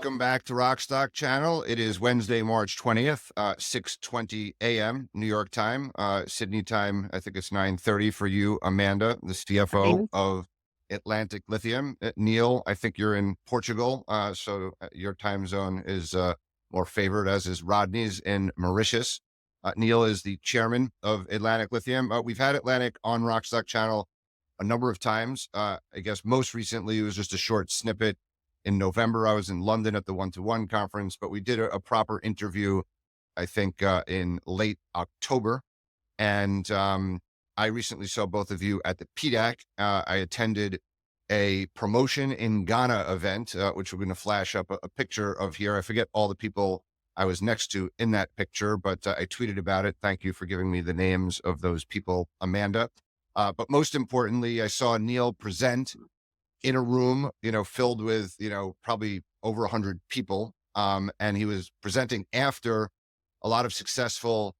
Welcome back to Rockstock Channel. It is Wednesday, March 20th, 6:20 a.m. New York time. Sydney time, I think it's 9:30 for you, Amanda, the CFO of Atlantic Lithium. Neil, I think you're in Portugal, so your time zone is more favored, as is Rodney's in Mauritius. Neil is the chairman of Atlantic Lithium. We've had Atlantic on Rockstock Channel a number of times. I guess most recently it was just a short snippet. In November, I was in London at the One-to-One conference, but we did a proper interview, I think, in late October. And I recently saw both of you at the PDAC. I attended a promotion in Ghana event, which we're going to flash up a picture of here. I forget all the people I was next to in that picture, but I tweeted about it. Thank you for giving me the names of those people, Amanda. But most importantly, I saw Neil present in a room, filled with, probably over 100 people. And he was presenting after a lot of successful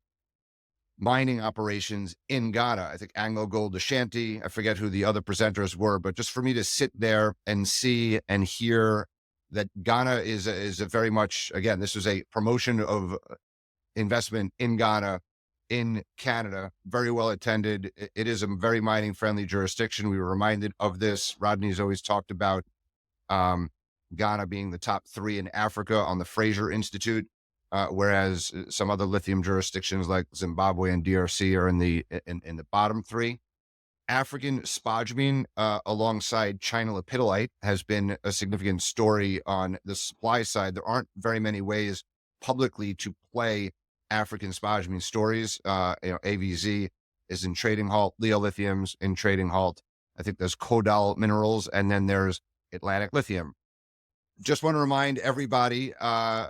mining operations in Ghana. I think Anglo Gold Ashanti, I forget who the other presenters were, but just for me to sit there and see and hear that Ghana is a very much, again, this was a promotion of investment in Ghana, in Canada, very well attended. It is a very mining friendly jurisdiction. We were reminded of this. Rodney's always talked about Ghana being the top 3 in Africa on the Fraser Institute, whereas some other lithium jurisdictions like Zimbabwe and DRC are in the bottom 3. African spodumene, alongside China lepidolite, has been a significant story on the supply side. There aren't very many ways publicly to play African spodumene stories. AVZ is in trading halt, Leo Lithium's in trading halt. I think there's Kodal Minerals, and then there's Atlantic Lithium. Just want to remind everybody,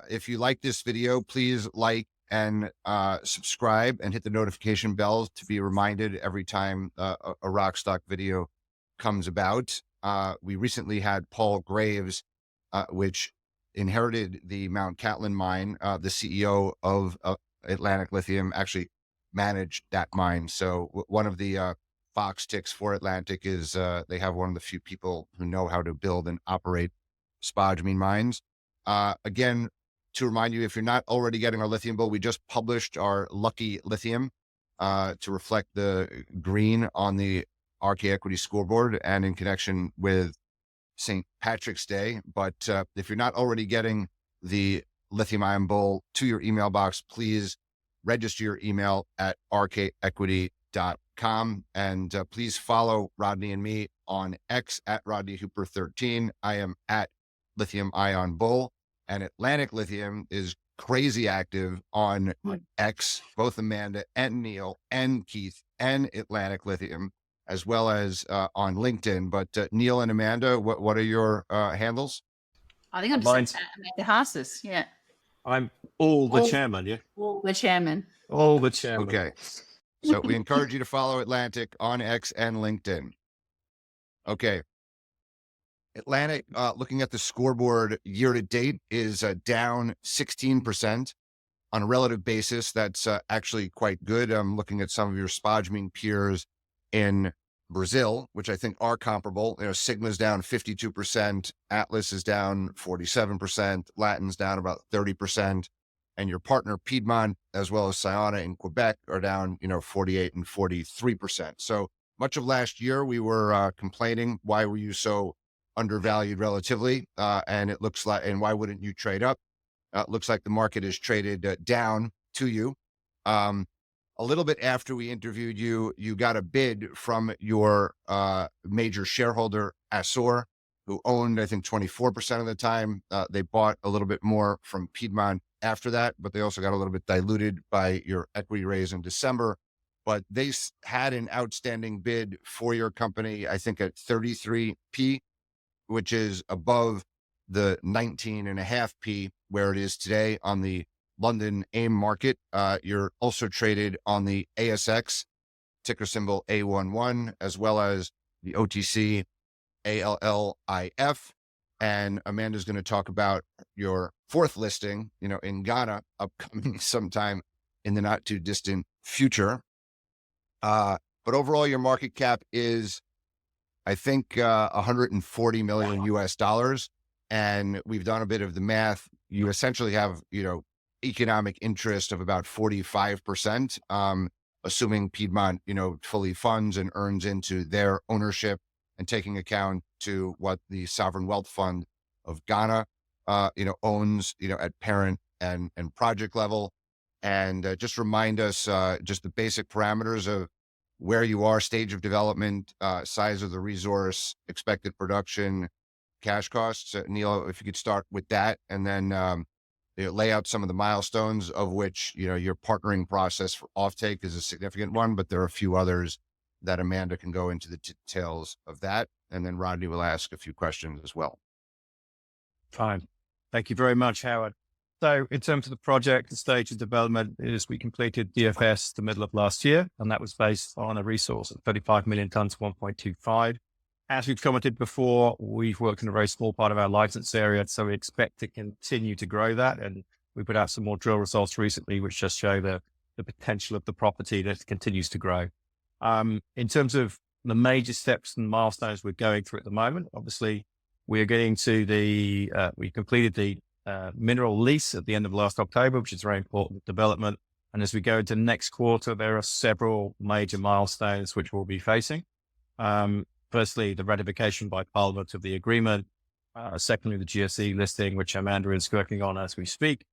if you like this video, please like and subscribe and hit the notification bell to be reminded every time a Rockstock video comes about. We recently had Paul Graves, which inherited the Mount Catlin mine. The CEO of Atlantic Lithium actually managed that mine. So one of the box ticks for Atlantic is they have one of the few people who know how to build and operate spodumene mines. Again, to remind you, if you're not already getting our lithium bill, we just published our Lucky Lithium to reflect the green on the RK Equity scoreboard and in connection with St. Patrick's Day. But if you're not already getting the Lithium-ion bowl to your email box, please register your email at rkequity.com. And please follow Rodney and me on X at Rodney Hooper 13. I am at Lithium-ion Bull, and Atlantic Lithium is crazy active on X, both Amanda and Neil and Keith and Atlantic Lithium, as well as on LinkedIn. But Neil and Amanda, what are your handles? I think I'm just Amanda Haas's, yeah. I'm all the chairman, yeah? All the chairman. All the chairman. Okay. So we encourage you to follow Atlantic on X and LinkedIn. Okay. Atlantic, looking at the scoreboard year to date, is down 16% on a relative basis. That's actually quite good. I'm looking at some of your spodumene peers in Brazil, which I think are comparable. Sigma's down 52%, Atlas is down 47%, Latin's down about 30%, and your partner Piedmont, as well as Sayona in Quebec, are down 48 and 43%. So much of last year we were complaining, why were you so undervalued relatively? And it looks like, and why wouldn't you trade up? It looks like the market is traded down to you. A little bit after we interviewed you, you got a bid from your major shareholder, Assore, who owned, I think, 24% of the time. They bought a little bit more from Piedmont after that, but they also got a little bit diluted by your equity raise in December. But they had an outstanding bid for your company, I think, at 33p, which is above the 19.5p where it is today on the London AIM market. You're also traded on the ASX, ticker symbol A11, as well as the OTC ALLIF. And Amanda's going to talk about your 4th listing, in Ghana, upcoming sometime in the not too distant future. But overall, your market cap is, I think, $140 million US. and we've done a bit of the math. You essentially have, economic interest of about 45%, assuming Piedmont, fully funds and earns into their ownership, and taking account to what the Sovereign Wealth Fund of Ghana, owns, at parent and project level. And just remind us just the basic parameters of where you are, stage of development, size of the resource, expected production, cash costs. Neil, if you could start with that, and then lay out some of the milestones, of which, your partnering process for offtake is a significant one, but there are a few others that Amanda can go into the details of that. And then Rodney will ask a few questions as well. Fine. Thank you very much, Howard. So in terms of the project, the stage of development is we completed DFS the middle of last year, and that was based on a resource of 35 million tons, 1.25. As we've commented before, we've worked in a very small part of our license area, so we expect to continue to grow that. And we put out some more drill results recently, which just show the potential of the property that continues to grow. In terms of the major steps and milestones we're going through at the moment, obviously we are getting to we completed the mineral lease at the end of last October, which is a very important development. And as we go into next quarter, there are several major milestones which we'll be facing. Firstly, the ratification by Parliament of the agreement. Secondly, the GSE listing, which Amanda is working on as we speak.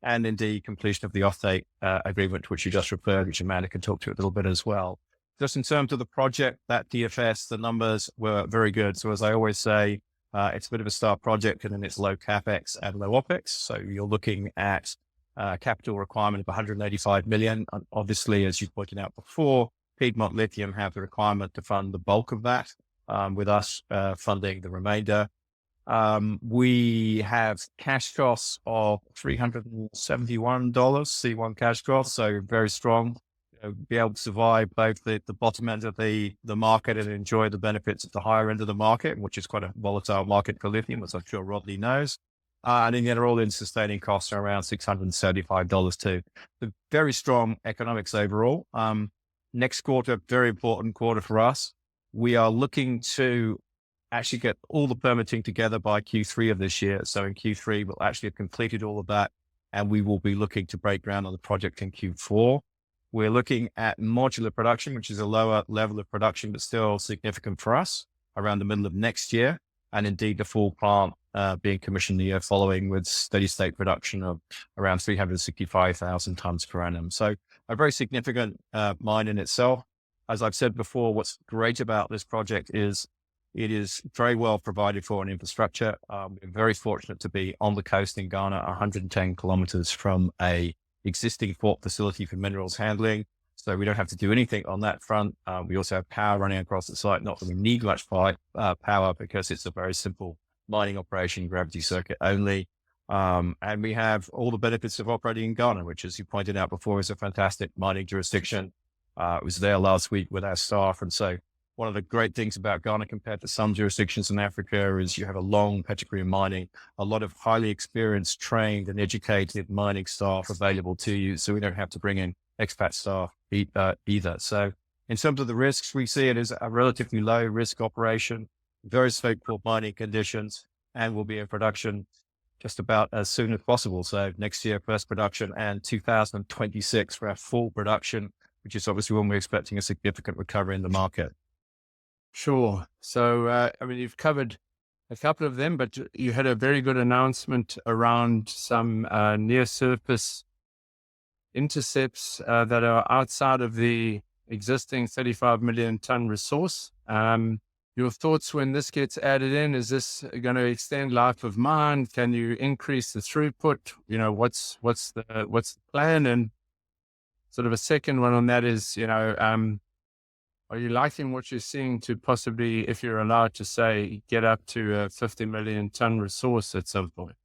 And indeed, completion of the offtake agreement, which you just referred, which Amanda can talk to a little bit as well. Just in terms of the project, that DFS, the numbers were very good. So as I always say, it's a bit of a star project, and then it's low CapEx and low OpEx. So you're looking at capital requirement of 185 million. And obviously, as you pointed out before, Piedmont Lithium have the requirement to fund the bulk of that, with us funding the remainder. We have cash costs of $371 C1 cash costs, so very strong. Be able to survive both the bottom end of the market and enjoy the benefits of the higher end of the market, which is quite a volatile market for lithium, as I'm sure Rodney knows. And then they're all in sustaining costs are around $675 too. The very strong economics overall. Next quarter, very important quarter for us. We are looking to actually get all the permitting together by Q3 of this year. So in Q3, we'll actually have completed all of that, and we will be looking to break ground on the project in Q4. We're looking at modular production, which is a lower level of production, but still significant for us, around the middle of next year. And indeed, the full plant being commissioned the year following, with steady state production of around 365,000 tons per annum. So a very significant mine in itself. As I've said before, what's great about this project is it is very well provided for in infrastructure. We're very fortunate to be on the coast in Ghana, 110 kilometers from a existing port facility for minerals handling. So we don't have to do anything on that front. We also have power running across the site. Not that we need much power, because it's a very simple mining operation, gravity circuit only. And we have all the benefits of operating in Ghana, which, as you pointed out before, is a fantastic mining jurisdiction. I was there last week with our staff. And so one of the great things about Ghana compared to some jurisdictions in Africa is you have a long pedigree of mining, a lot of highly experienced, trained and educated mining staff available to you. So we don't have to bring in expat staff either. So in terms of the risks, we see it as a relatively low risk operation, very favorable mining conditions, and will be in production just about as soon as possible. So next year, first production, and 2026 for our full production, which is obviously when we're expecting a significant recovery in the market. Sure. So, you've covered a couple of them, but you had a very good announcement around some near surface intercepts that are outside of the existing 35 million ton resource. Your thoughts when this gets added in? Is this going to extend life of mine? Can you increase the throughput? What's the plan? And sort of a second one on that is, are you liking what you're seeing to possibly, if you're allowed to say, get up to a 50 million ton resource at some point?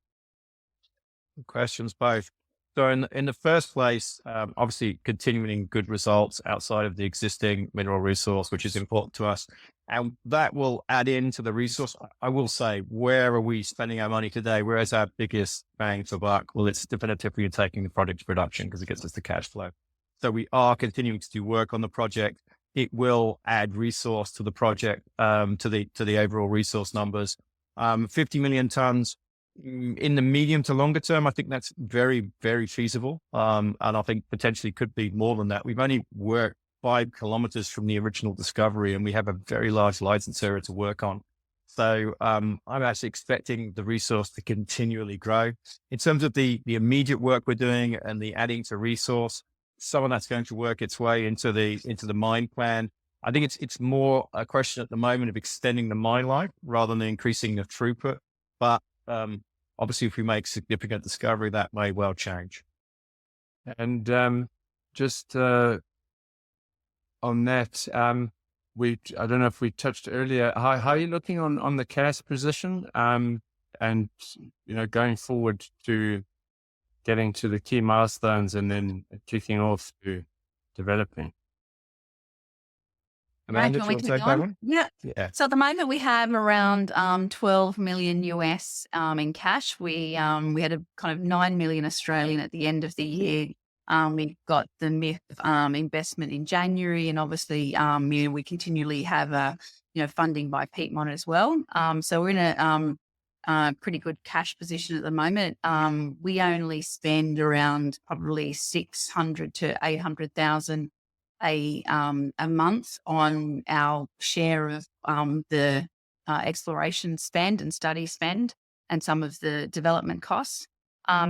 Questions both. So in the first place, obviously continuing good results outside of the existing mineral resource, which is important to us. And that will add into the resource. I will say, where are we spending our money today? Where is our biggest bang for buck? Well, it's definitively taking the product to production, because it gets us the cash flow. So we are continuing to do work on the project. It will add resource to the project, to the overall resource numbers. 50 million tons. in the medium to longer term, I think that's very, very feasible. And I think potentially could be more than that. We've only worked 5 kilometers from the original discovery, and we have a very large license area to work on. So I'm actually expecting the resource to continually grow. In terms of the immediate work we're doing and the adding to resource, some of that's going to work its way into the mine plan. I think it's more a question at the moment of extending the mine life rather than increasing the throughput. But obviously, if we make significant discovery, that may well change. And just on that, I don't know if we touched earlier. How are you looking on the cash position? And going forward to getting to the key milestones and then kicking off to developing. Amanda, do you want to take that one? Yeah. So at the moment we have around 12 million US in cash. We had a kind of 9 million Australian at the end of the year. We got the MIF investment in January, and obviously we continually have funding by Piedmont as well. So we're in a pretty good cash position at the moment. We only spend around probably 600 to 800,000 a month on our share of the exploration spend and study spend and some of the development costs.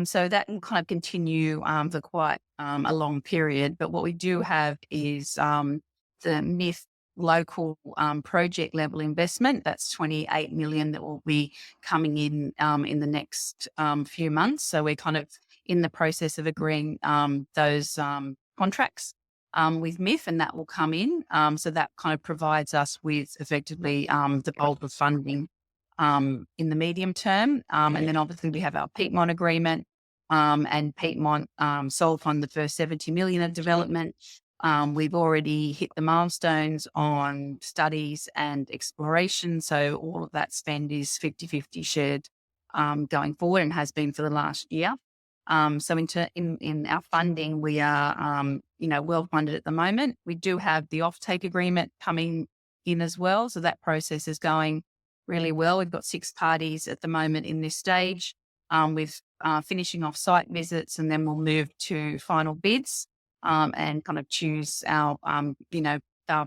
So that will kind of continue for quite a long period. But what we do have is the MIF local project level investment. That's 28 million that will be coming in the next few months. So we're kind of in the process of agreeing those contracts with MIF, and that will come in. So that kind of provides us with effectively the bulk of funding in the medium term. And then obviously we have our Piedmont agreement, and Piedmont sold fund the first 70 million of development. We've already hit the milestones on studies and exploration. So all of that spend is 50-50 shared going forward, and has been for the last year. So in our funding, we are, well funded at the moment. We do have the offtake agreement coming in as well. So that process is going really well. We've got 6 parties at the moment in this stage, with finishing off site visits, and then we'll move to final bids and kind of choose our, our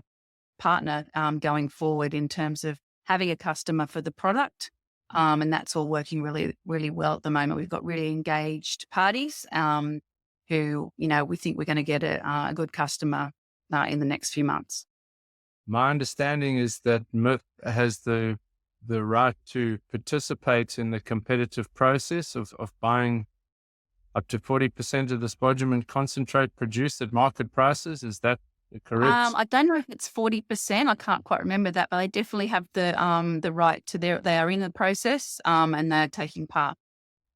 partner going forward in terms of having a customer for the product. And that's all working really, really well at the moment. We've got really engaged parties who, we think we're going to get a good customer in the next few months. My understanding is that MIF has the right to participate in the competitive process of buying up to 40% of the spodumene concentrate produced at market prices. Is that correct? I don't know if it's 40%. I can't quite remember that, but they definitely have the right to they are in the process and they're taking part.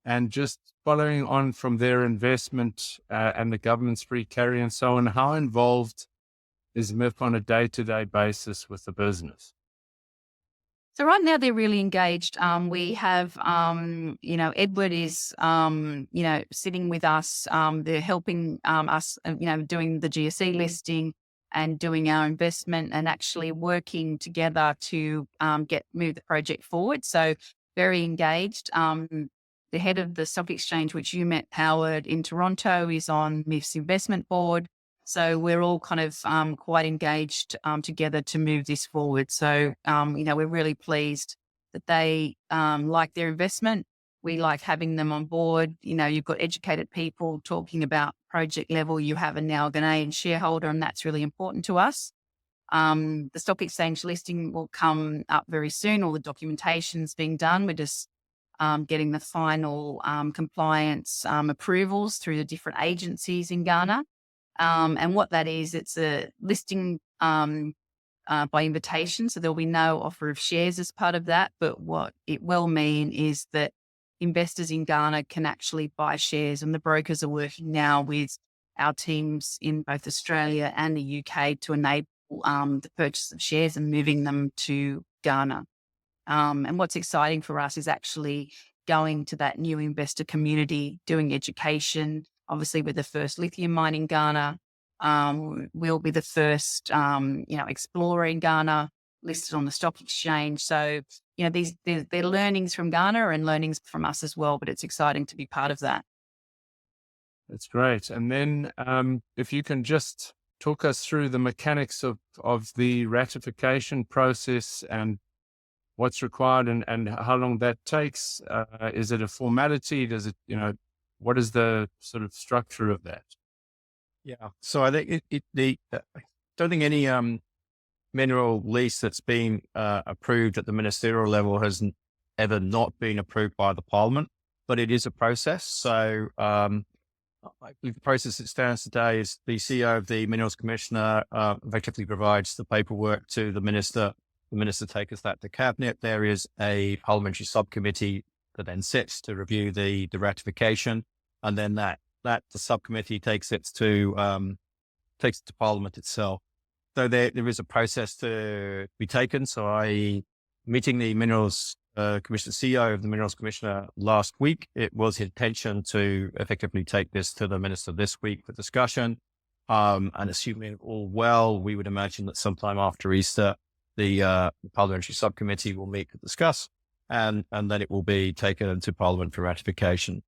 And just following on from their investment and the government's free carry and so on, how involved is MIF on a day-to-day basis with the business? So right now they're really engaged. We have, Edward is, sitting with us. They're helping us, doing the GSE listing and doing our investment, and actually working together to move the project forward. So very engaged. The head of the stock exchange, which you met, Howard, in Toronto, is on MIF's investment board. So we're all kind of quite engaged together to move this forward. So, we're really pleased that they like their investment. We like having them on board. You've got educated people talking about project level. You have a now Ghanaian shareholder, and that's really important to us. The stock exchange listing will come up very soon. All the documentation's being done. We're just getting the final compliance approvals through the different agencies in Ghana. And what that is, it's a listing by invitation. So there'll be no offer of shares as part of that. But what it will mean is that investors in Ghana can actually buy shares, and the brokers are working now with our teams in both Australia and the UK to enable the purchase of shares and moving them to Ghana. And what's exciting for us is actually going to that new investor community, doing education. Obviously, we're the first lithium mine in Ghana. We'll be the first, explorer in Ghana. listed on the stock exchange. So, you know, they're learnings from Ghana and learnings from us as well, but it's exciting to be part of that. That's great. And then if you can just talk us through the mechanics of the ratification process and what's required and how long that takes. Is it a formality? Does it, what is the sort of structure of that? Yeah. So I think I don't think any mineral lease that's been approved at the ministerial level has ever not been approved by the Parliament, but it is a process. So I believe the process that stands today is the CEO of the Minerals Commissioner effectively provides the paperwork to the minister. The minister takes that to cabinet. There is a parliamentary subcommittee that then sits to review the ratification, and then the subcommittee takes it to Parliament itself. So there is a process to be taken. So meeting the Minerals Commissioner, CEO of the Minerals Commissioner last week, it was his intention to effectively take this to the minister this week for discussion. And assuming all well, we would imagine that sometime after Easter, the parliamentary subcommittee will meet to discuss, and then it will be taken into Parliament for ratification.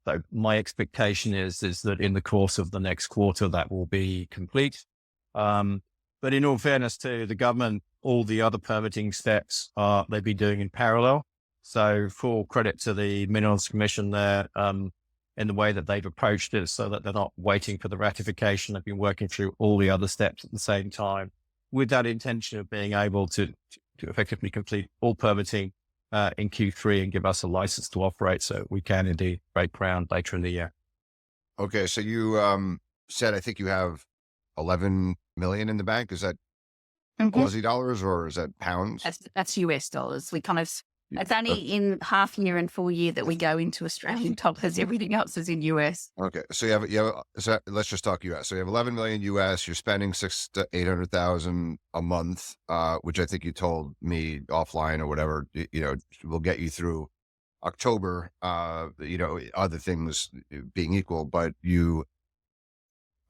So my expectation is that in the course of the next quarter, that will be complete. But in all fairness to the government, all the other permitting steps they've been doing in parallel. So full credit to the Minerals Commission there in the way that they've approached it, so that they're not waiting for the ratification. They've been working through all the other steps at the same time, with that intention of being able to effectively complete all permitting in Q3 and give us a license to operate, so we can indeed break ground later in the year. Okay, so you said, I think you have 11 million in the bank. Is that Aussie dollars or is that pounds? That's US dollars. It's only in half year and full year that we go into Australian dollars. Everything else is in US. Okay, so so let's just talk US. So you have 11 million US. You're spending 600,000 to 800,000 a month, which I think you told me offline or whatever. Will get you through October. Other things being equal, but you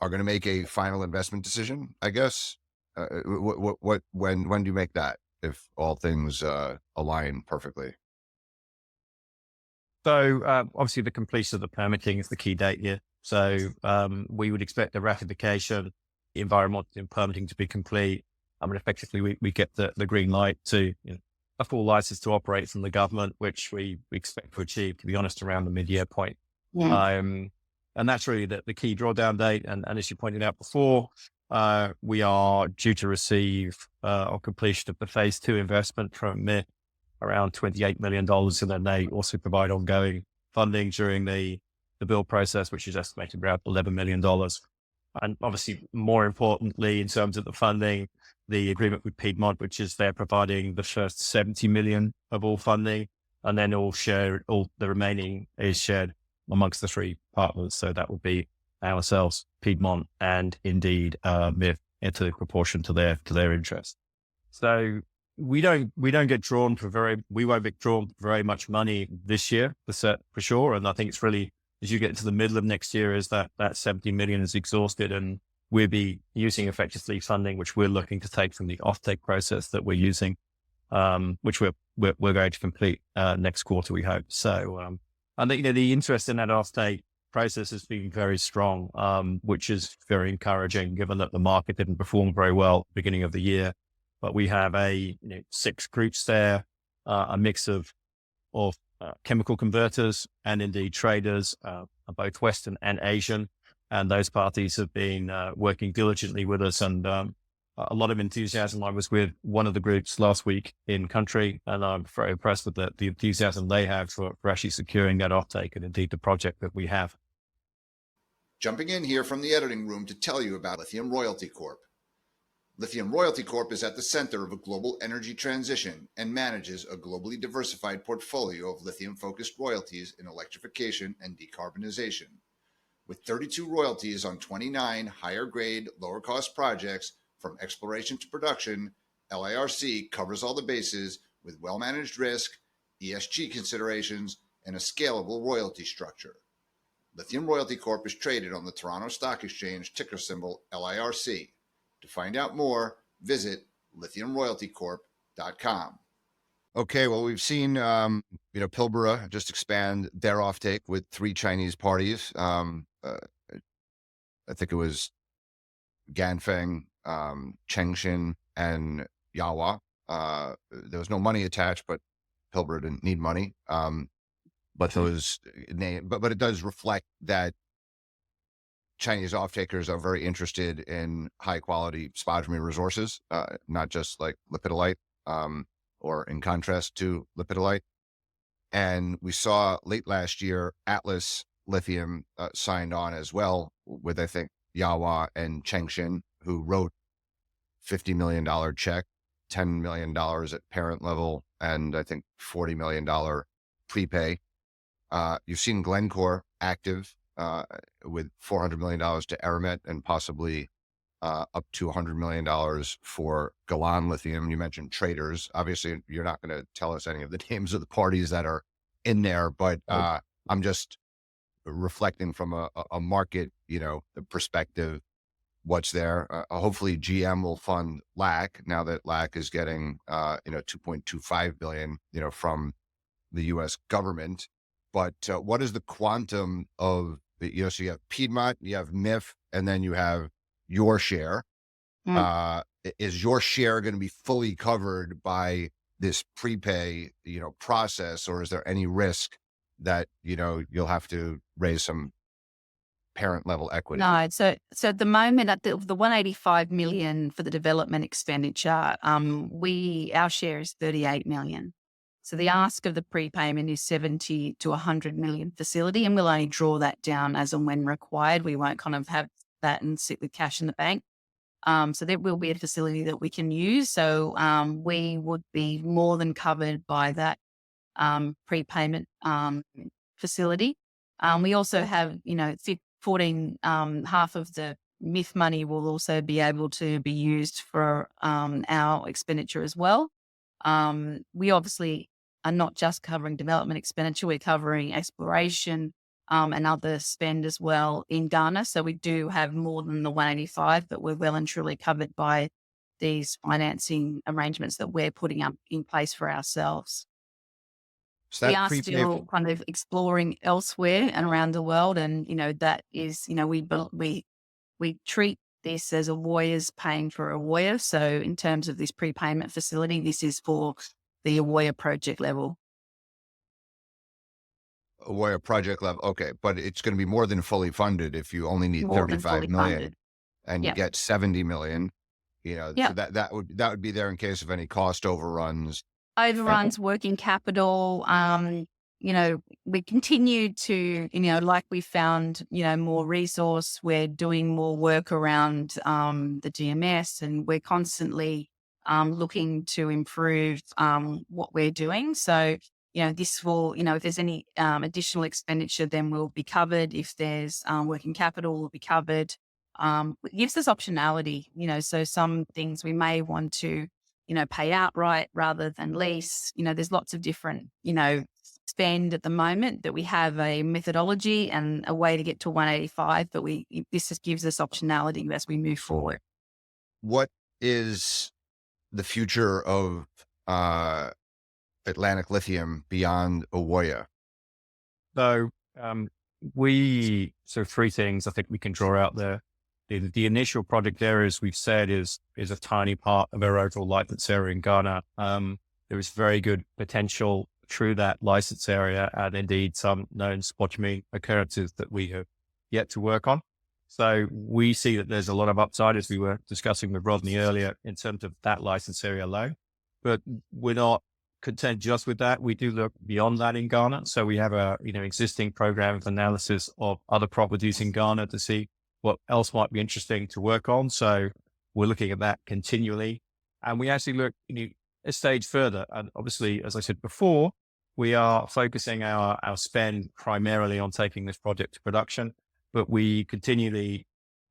are going to make a final investment decision, I guess. When do you make that, if all things align perfectly? So obviously the completion of the permitting is the key date here. So we would expect the ratification, the environmental permitting to be complete. Effectively we get the green light to a full license to operate from the government, which we expect to achieve, to be honest, around the mid-year point. Yeah. And that's really the key drawdown date. And as you pointed out before, we are due to receive on completion of the phase 2 investment from MIF around $28 million. And then they also provide ongoing funding during the build process, which is estimated around $11 million. And obviously, more importantly, in terms of the funding, the agreement with Piedmont, which is they're providing the first 70 million of all funding, and then all the remaining is shared amongst the three partners. So that would be ourselves, Piedmont, and indeed MIF, into proportion to their interest. So we won't get drawn for very much money this year, for sure. And I think it's really, as you get to the middle of next year, is that 70 million is exhausted, and we'll be using effectively funding which we're looking to take from the offtake process that we're using, which we're going to complete next quarter, we hope. So I think the interest in that offtake process has been very strong, which is very encouraging, given that the market didn't perform very well at the beginning of the year. But we have 6 groups there, a mix of chemical converters and indeed traders, both Western and Asian. And those parties have been working diligently with us, and a lot of enthusiasm. I was with one of the groups last week in country, and I'm very impressed with the enthusiasm they have for actually securing that offtake and indeed the project that we have. Jumping in here from the editing room to tell you about Lithium Royalty Corp. Lithium Royalty Corp is at the center of a global energy transition and manages a globally diversified portfolio of lithium-focused royalties in electrification and decarbonization. With 32 royalties on 29 higher-grade, lower-cost projects from exploration to production, LIRC covers all the bases with well-managed risk, ESG considerations, and a scalable royalty structure. Lithium Royalty Corp is traded on the Toronto Stock Exchange, ticker symbol LIRC. To find out more, visit lithiumroyaltycorp.com. lithium-ion.com. Okay, well, we've seen, Pilbara just expand their offtake with 3 Chinese parties. I think it was Ganfeng, Chengshin, and Yawa. There was no money attached, but Pilbara didn't need money. But it does reflect that Chinese offtakers are very interested in high quality spodumene resources, not just like lepidolite, or in contrast to lepidolite. And we saw late last year, Atlas Lithium signed on as well with, I think, Yawa and Chengshin, who wrote $50 million check, $10 million at parent level, and I think $40 million prepay. You've seen Glencore active with $400 million to Eramet and possibly up to $100 million for Galan Lithium. You mentioned traders. Obviously, you're not going to tell us any of the names of the parties that are in there, but I'm just reflecting from a market, perspective, what's there. Hopefully GM will fund LAC now that LAC is getting, $2.25 billion, from the U.S. government. But what is the quantum of, so you have Piedmont, you have MIF, and then you have your share. Is your share going to be fully covered by this prepay, process, or is there any risk that, you'll have to raise some parent level equity? No, so at the moment, at the 185 million for the development expenditure, our share is 38 million. So the ask of the prepayment is 70 to 100 million facility, and we'll only draw that down as and when required. We won't kind of have that and sit with cash in the bank. So there will be a facility that we can use. So we would be more than covered by that prepayment facility. We also have, 14, half of the MIF money will also be able to be used for our expenditure as well. We obviously are not just covering development expenditure, we're covering exploration and other spend as well in Ghana. So we do have more than the 185, but we're well and truly covered by these financing arrangements that we're putting up in place for ourselves. So We that are prepay, still kind of exploring elsewhere and around the world. And, that is, we treat this as Awoya's paying for Awoya. So in terms of this prepayment facility, this is for the Awoya project level. Awoya project level. Okay. But it's going to be more than fully funded if you only need More than 35 fully million funded. and you Yep. get 70 million, so Yep. that would be there in case of any cost overruns. Overruns, working capital. We continue to, like we found, more resource. We're doing more work around the GMS, and we're constantly looking to improve what we're doing. So, this will, if there's any additional expenditure, then we'll be covered. If there's working capital, we'll be covered. It gives us optionality, so some things we may want to, pay outright rather than lease. There's lots of different, spend at the moment that we have a methodology and a way to get to 185, but this just gives us optionality as we move forward. What is the future of Atlantic Lithium beyond Awoya? So three things I think we can draw out there. The initial project areas we've said is a tiny part of our overall license area in Ghana. There is very good potential through that license area, and indeed some known spodumene occurrences that we have yet to work on. So we see that there's a lot of upside, as we were discussing with Rodney earlier, in terms of that license area alone. But we're not content just with that. We do look beyond that in Ghana. So we have a existing program of analysis of other properties in Ghana to see what else might be interesting to work on. So we're looking at that continually. And we actually look a stage further. And obviously, as I said before, we are focusing our spend primarily on taking this project to production, but we continually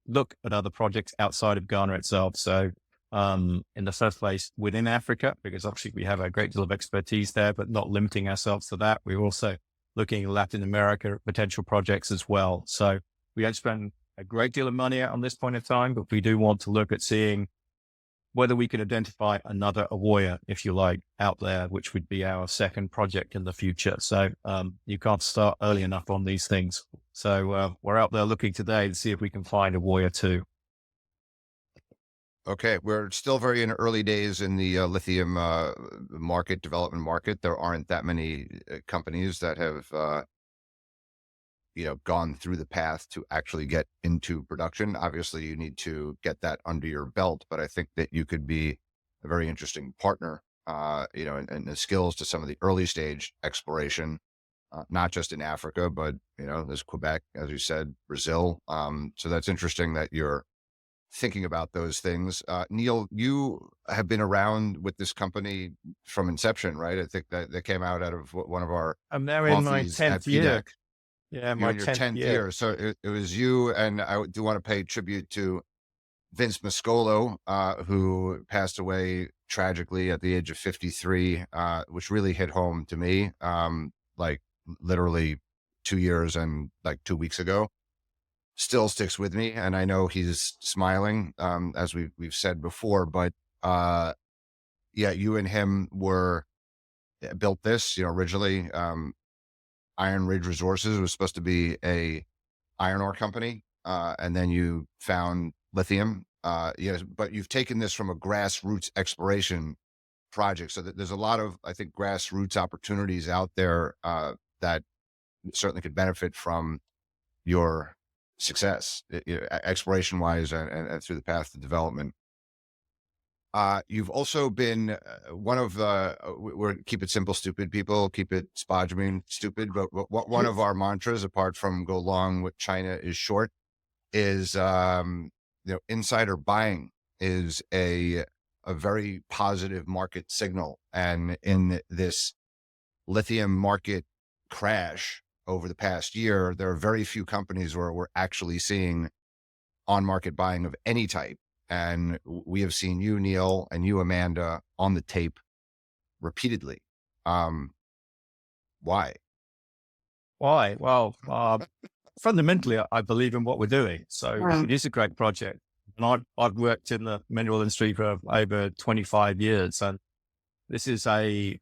look at other projects outside of Ghana itself. So in the first place, within Africa, because obviously we have a great deal of expertise there, but not limiting ourselves to that. We're also looking at Latin America at potential projects as well. So we don't spend a great deal of money on this point in time, but we do want to look at seeing whether we can identify another Awoya, if you like, out there, which would be our second project in the future. So you can't start early enough on these things. So we're out there looking today to see if we can find Awoya 2. Okay, we're still very in early days in the lithium development market. There aren't that many companies that have gone through the path to actually get into production. Obviously, you need to get that under your belt, but I think that you could be a very interesting partner, and the skills to some of the early stage exploration, not just in Africa, but, there's Quebec, as you said, Brazil. So that's interesting that you're thinking about those things. Neil, you have been around with this company from inception, right? I think that came out of one of our I'm now in my coffees at 10th year. PDAC. Yeah, You're my in your 10th 10th year. year. So it was you, and I do want to pay tribute to Vince Mascolo, who passed away tragically at the age of 53, which really hit home to me, like literally 2 years and like 2 weeks ago. Still sticks with me, and I know he's smiling, as we've said before. But yeah, you and him built this. Originally, Iron Ridge Resources was supposed to be a iron ore company, and then you found lithium. Yes, but you've taken this from a grassroots exploration project, so that there's a lot of, I think, grassroots opportunities out there that certainly could benefit from your success, exploration wise, and through the path to development. You've also been one of we're keep it simple, stupid people, keep it spodumene, stupid. But one of our mantras, apart from go long with China is short, is insider buying is a very positive market signal. And in this lithium market crash over the past year, there are very few companies where we're actually seeing on market buying of any type. And we have seen you, Neil, and you, Amanda, on the tape repeatedly. Why? Why? Well, fundamentally, I believe in what we're doing. So it is a great project. And I've worked in the mineral industry for over 25 years. And this is a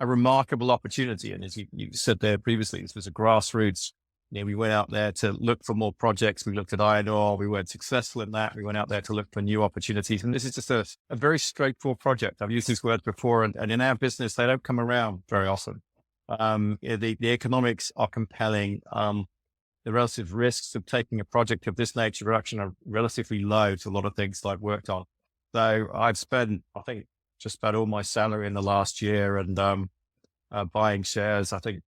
remarkable opportunity. And as you said there previously, this was a grassroots. We went out there to look for more projects. We looked at iron ore. We weren't successful in that. We went out there to look for new opportunities. And this is just a very straightforward project. I've used these words before, and in our business, they don't come around very often. The economics are compelling. The relative risks of taking a project of this nature production are relatively low to a lot of things that I've worked on. So I've spent, I think, just about all my salary in the last year and buying shares. I think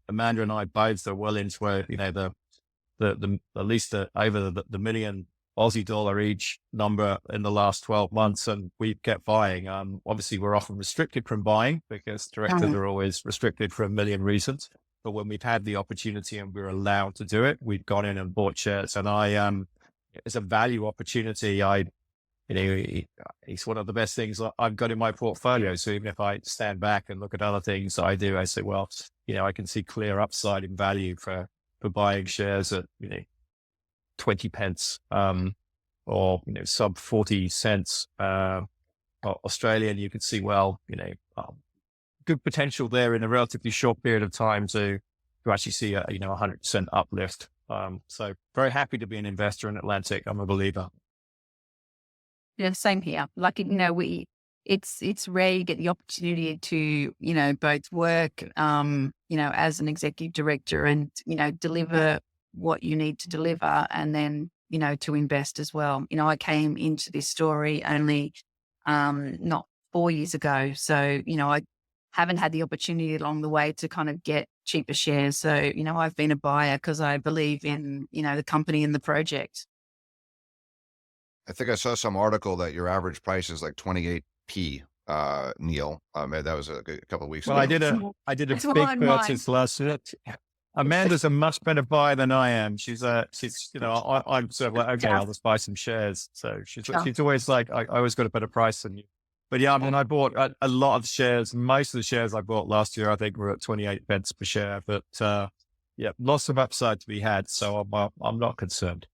Amanda and I both are well into the at least over the million Aussie dollar each number in the last 12 months, and we've kept buying. Obviously, we're often restricted from buying because directors are always restricted for a million reasons. But when we've had the opportunity and we're allowed to do it, we've gone in and bought shares. And it's a value opportunity. It's one of the best things I've got in my portfolio. So even if I stand back and look at other things I do, I say, well, I can see clear upside in value for buying shares at, 20 pence, or, sub 40 cents, Australian. You can see, good potential there in a relatively short period of time to actually see a 100% uplift. So very happy to be an investor in Atlantic. I'm a believer. Yeah, same here. It's rare you get the opportunity to, both work, as an executive director and, deliver what you need to deliver, and then, to invest as well. I came into this story only, not 4 years ago. So, I haven't had the opportunity along the way to kind of get cheaper shares. So, I've been a buyer because I believe in, the company and the project. I think I saw some article that your average price is like 28p, Neil. That was a couple of weeks ago. I did a big purchase last year. Amanda's a much better buyer than I am. I'm sort of like, okay, I'll just buy some shares. So she's always like, I always got a better price than you. But yeah, I bought a lot of shares. Most of the shares I bought last year, I think, were at 28 pence per share. But lots of upside to be had. So I'm not concerned.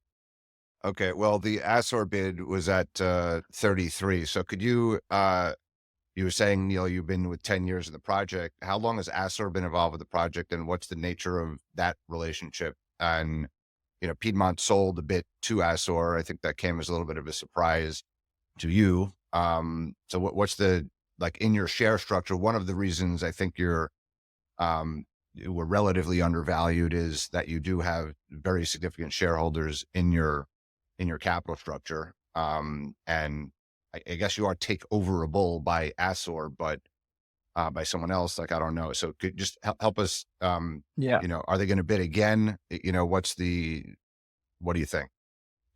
Okay. Well, the Assore bid was at 33. So could you, you were saying, Neil, you've been with 10 years of the project. How long has Assore been involved with the project, and what's the nature of that relationship? And, Piedmont sold a bit to Assore. I think that came as a little bit of a surprise to you. So what's the, like, in your share structure, one of the reasons I think we're relatively undervalued is that you do have very significant shareholders in your capital structure. And I guess you are takeoverable by Assore, but by someone else, like, I don't know. So could just help us, Yeah. are they going to bid again? What do you think?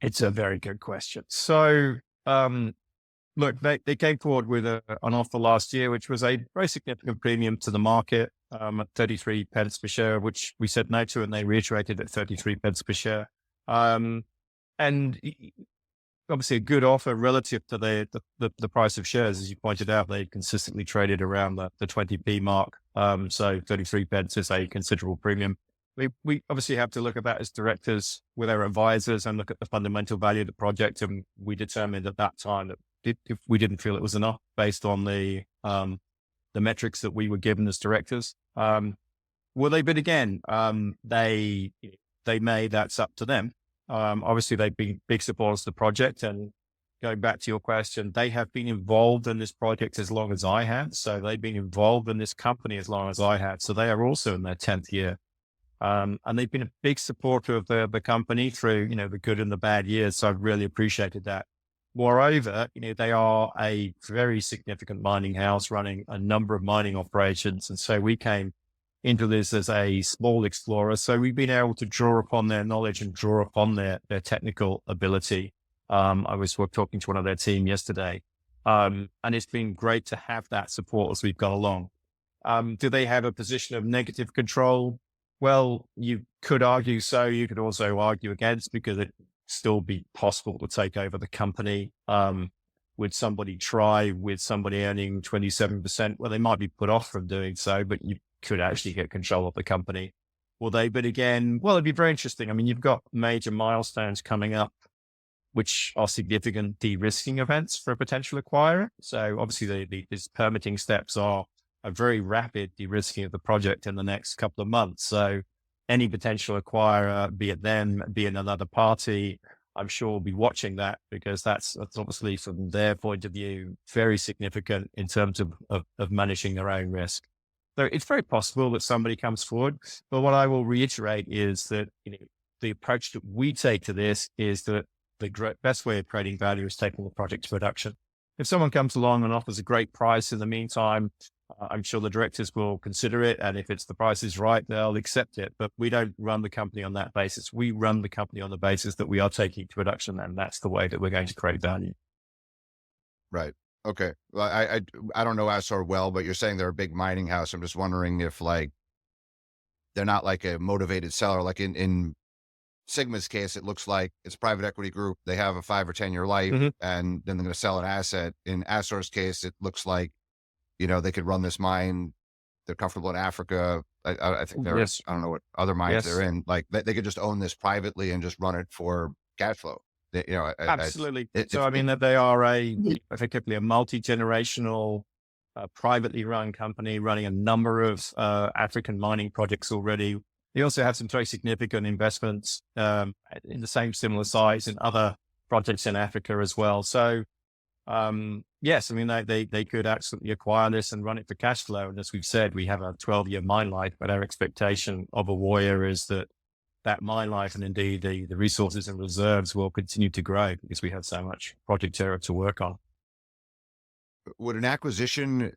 It's a very good question. So, look, they came forward with an offer last year, which was a very significant premium to the market, at 33 pence per share, which we said no to, and they reiterated at 33 pence per share. And obviously a good offer relative to the price of shares. As you pointed out, they consistently traded around the 20p mark. So 33 pence is a considerable premium. We obviously have to look at that as directors with our advisors and look at the fundamental value of the project. And we determined at that time that if we didn't feel it was enough based on the metrics that we were given as directors, will they bid again? They may, that's up to them. Obviously they've been big supporters of the project, and going back to your question, they have been involved in this project as long as I have. So they've been involved in this company as long as I have. So they are also in their 10th year. And they've been a big supporter of the company through, the good and the bad years. So I've really appreciated that. Moreover, they are a very significant mining house running a number of mining operations. And so we came into this as a small explorer. So we've been able to draw upon their knowledge and draw upon their technical ability. I was talking to one of their team yesterday, and it's been great to have that support as we've gone along. Do they have a position of negative control? Well, you could argue so. You could also argue against, because it still be possible to take over the company. Would somebody try with somebody earning 27%? Well, they might be put off from doing so, but you could actually get control of the company. Will they bid again? Well, it'd be very interesting. I mean, you've got major milestones coming up, which are significant de-risking events for a potential acquirer. So obviously these permitting steps are a very rapid de-risking of the project in the next couple of months. So any potential acquirer, be it them, be it another party, I'm sure will be watching that, because that's obviously from their point of view, very significant in terms of managing their own risk. So it's very possible that somebody comes forward. But what I will reiterate is that the approach that we take to this is that the best way of creating value is taking the project to production. If someone comes along and offers a great price in the meantime, I'm sure the directors will consider it. And if the price is right, they'll accept it. But we don't run the company on that basis. We run the company on the basis that we are taking to production, and that's the way that we're going to create value. Right. Okay. Well, I don't know Assore well, but you're saying they're a big mining house. I'm just wondering if, like, they're not like a motivated seller. Like in Sigma's case, it looks like it's a private equity group. They have a 5 or 10 year life, and then they're going to sell an asset. In Assore's case, it looks like, they could run this mine. They're comfortable in Africa. I think they're, I don't know what other mines they're in. Like they could just own this privately and just run it for cash flow. Absolutely. So I mean that they are effectively a multi-generational, privately run company running a number of African mining projects already. They also have some very significant investments in the same similar size in other projects in Africa as well. So yes, I mean they could absolutely acquire this and run it for cash flow. And as we've said, we have a 12-year mine life, but our expectation of Awoya is that mine life and indeed the resources and reserves will continue to grow because we have so much project area to work on. Would an acquisition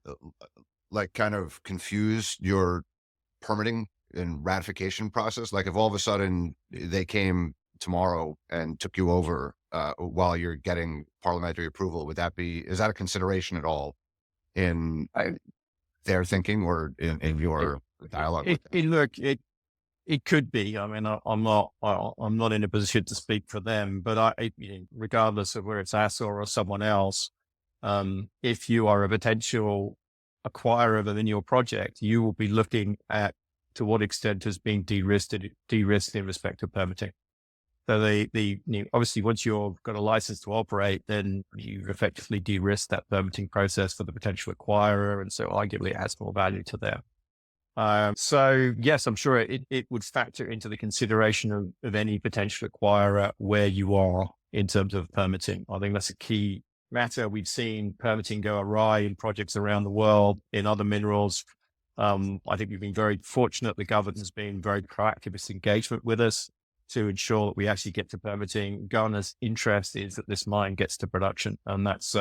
like kind of confuse your permitting and ratification process? Like if all of a sudden they came tomorrow and took you over while you're getting parliamentary approval, is that a consideration at all in their thinking or in your dialogue? It could be. I mean, I'm not in a position to speak for them, but regardless of where it's Assore or someone else, if you are a potential acquirer within your project, you will be looking at to what extent has been de-risked in respect to permitting. So obviously once you've got a license to operate, then you effectively de-risk that permitting process for the potential acquirer. And so arguably it has more value to them. So yes, I'm sure it would factor into the consideration of any potential acquirer where you are in terms of permitting. I think that's a key matter. We've seen permitting go awry in projects around the world in other minerals. I think we've been very fortunate. The government has been very proactive in its engagement with us to ensure that we actually get to permitting. Ghana's interest is that this mine gets to production, and that's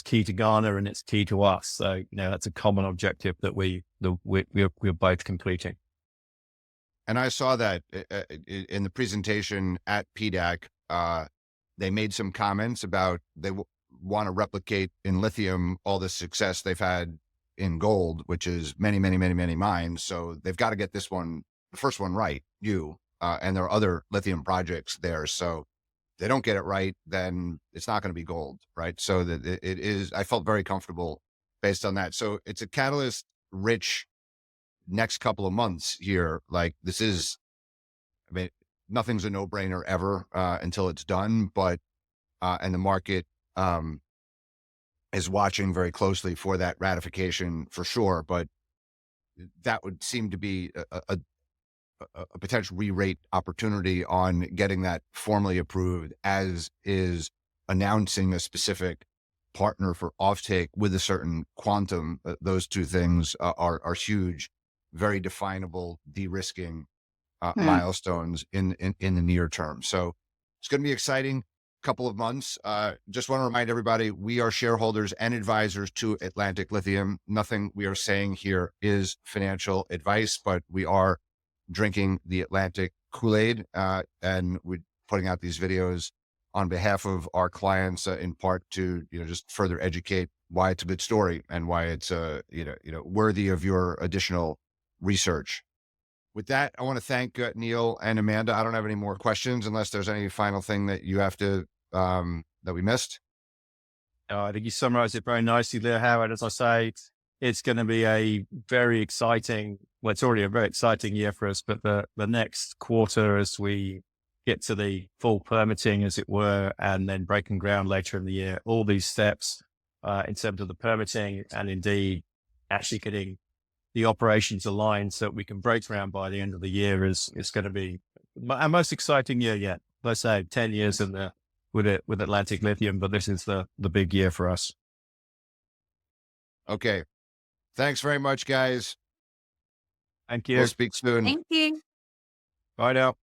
key to Ghana and it's key to us. So, that's a common objective that we're both completing. And I saw that in the presentation at PDAC, they made some comments about they want to replicate in lithium all the success they've had in gold, which is many, many, many, many mines. So they've got to get this one, the first one right, and there are other lithium projects there. So if they don't get it right, then it's not going to be gold, right? So that it is, I felt very comfortable based on that. So it's a catalyst rich next couple of months here. Like this is, I mean, nothing's a no-brainer ever until it's done, but, and the market is watching very closely for that ratification for sure. But that would seem to be a potential re-rate opportunity on getting that formally approved, as is announcing a specific partner for offtake with a certain quantum. Those two things are huge, very definable, de-risking milestones in the near term. So it's going to be exciting couple of months. Just want to remind everybody, we are shareholders and advisors to Atlantic Lithium. Nothing we are saying here is financial advice, but we are drinking the Atlantic Kool-Aid, and we're putting out these videos on behalf of our clients, in part to, just further educate why it's a good story and why it's, worthy of your additional research. With that, I want to thank Neil and Amanda. I don't have any more questions unless there's any final thing that you have to, that we missed. I think you summarized it very nicely there, Howard. As I say, it's going to be a very exciting, well, it's already a very exciting year for us, but the next quarter, as we get to the full permitting, as it were, and then breaking ground later in the year, all these steps in terms of the permitting and indeed actually getting the operations aligned so that we can break ground by the end of the year is going to be our most exciting year yet. Let's say 10 years in there with Atlantic Lithium, but this is the big year for us. Okay. Thanks very much, guys. Thank you. We'll speak soon. Thank you. Bye now.